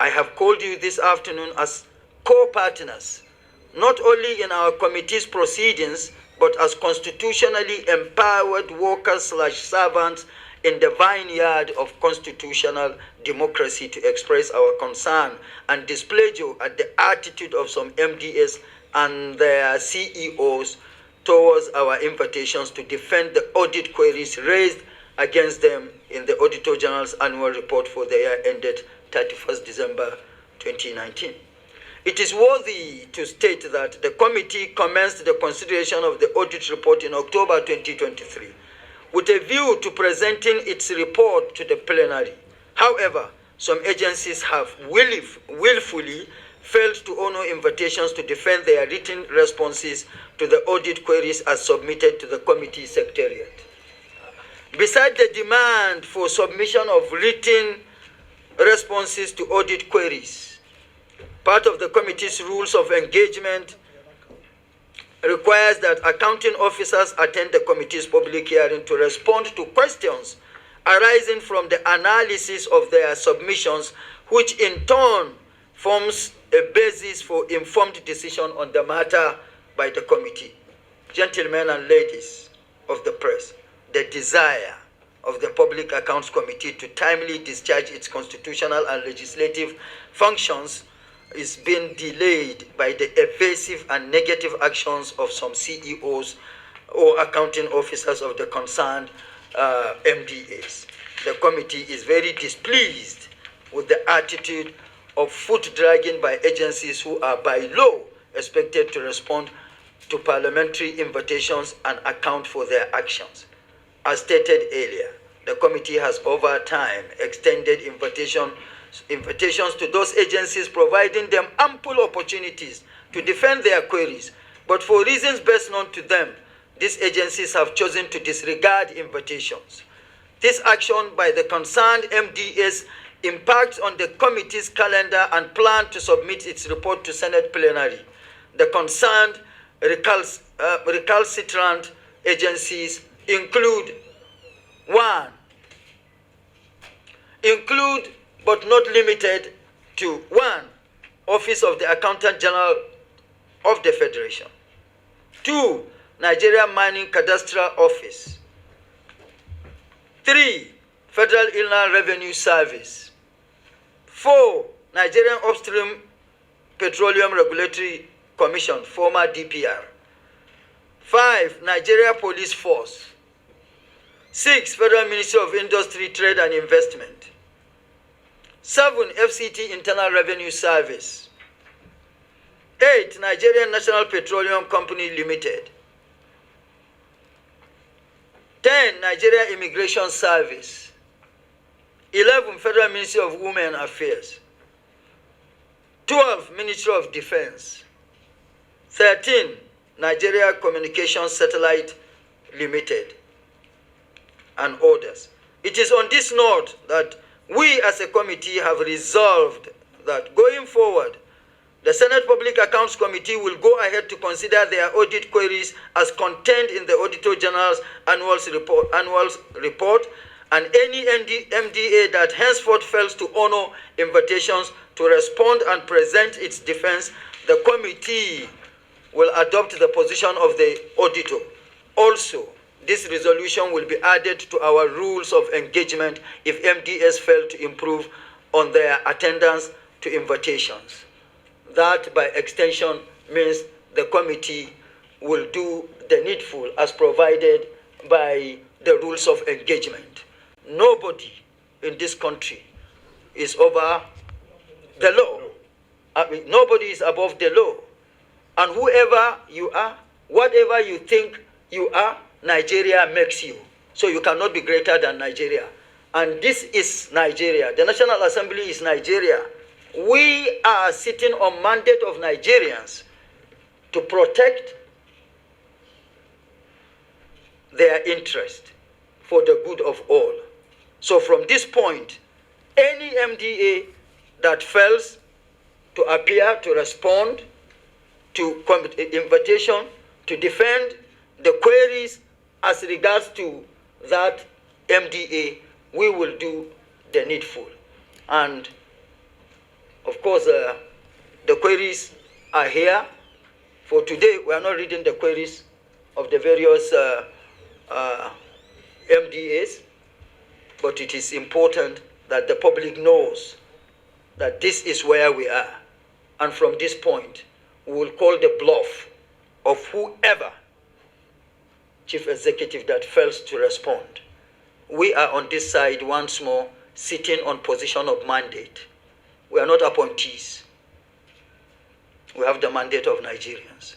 I have called you this afternoon as co-partners, not only in our committee's proceedings, but as constitutionally empowered workers/servants in the vineyard of constitutional democracy to express our concern and displeasure at the attitude of some MDS and their CEOs towards our invitations to defend the audit queries raised against them in the Auditor General's annual report for the year ended 31st December 2019. It is worthy to state that the committee commenced the consideration of the audit report in October 2023 with a view to presenting its report to the plenary. However, some agencies have willfully failed to honor invitations to defend their written responses to the audit queries as submitted to the committee secretariat. Besides the demand for submission of written responses to audit queries, part of the committee's rules of engagement requires that accounting officers attend the committee's public hearing to respond to questions arising from the analysis of their submissions, which in turn forms a basis for informed decision on the matter by the committee. Gentlemen and ladies of the press, the desire of the Public Accounts Committee to timely discharge its constitutional and legislative functions is being delayed by the evasive and negative actions of some CEOs or accounting officers of the concerned MDAs. The committee is very displeased with the attitude of foot dragging by agencies who are by law expected to respond to parliamentary invitations and account for their actions. As stated earlier, the committee has over time extended invitations to those agencies, providing them ample opportunities to defend their queries. But for reasons best known to them, these agencies have chosen to disregard invitations. This action by the concerned MDS impacts on the committee's calendar and plan to submit its report to Senate plenary. The concerned recalcitrant agencies include but not limited to 1. Office of the Accountant General of the Federation. 2. Nigeria Mining Cadastral Office. 3. Federal Inland Revenue Service. 4. Nigerian Upstream Petroleum Regulatory Commission, former DPR. 5. Nigeria Police Force. 6. Federal Ministry of Industry, Trade and Investment. 7. FCT Internal Revenue Service. 8. Nigerian National Petroleum Company Limited. 10. Nigeria Immigration Service. 11. Federal Ministry of Women Affairs. 12. Ministry of Defense. 13. Nigeria Communications Satellite Limited, and others. It is on this note that we as a committee have resolved that going forward, the Senate Public Accounts Committee will go ahead to consider their audit queries as contained in the Auditor General's annual report, and any MDA that henceforth fails to honor invitations to respond and present its defense, the committee will adopt the position of the auditor. Also, this resolution will be added to our rules of engagement if MDS fail to improve on their attendance to invitations. That, by extension, means the committee will do the needful as provided by the rules of engagement. Nobody in this country is over the law. I mean, nobody is above the law. And whoever you are, whatever you think you are, Nigeria makes you. So you cannot be greater than Nigeria. And this is Nigeria. The National Assembly is Nigeria. We are sitting on mandate of Nigerians to protect their interest for the good of all. So from this point, any MDA that fails to appear, to respond to invitation, to defend the queries as regards to that MDA, we will do the needful. And course, the queries are here. For today, we are not reading the queries of the various MDAs, but it is important that the public knows that this is where we are. And from this point, we will call the bluff of whoever chief executive that fails to respond. We are on this side once more, sitting on position of mandate. We are not appointees. We have the mandate of Nigerians.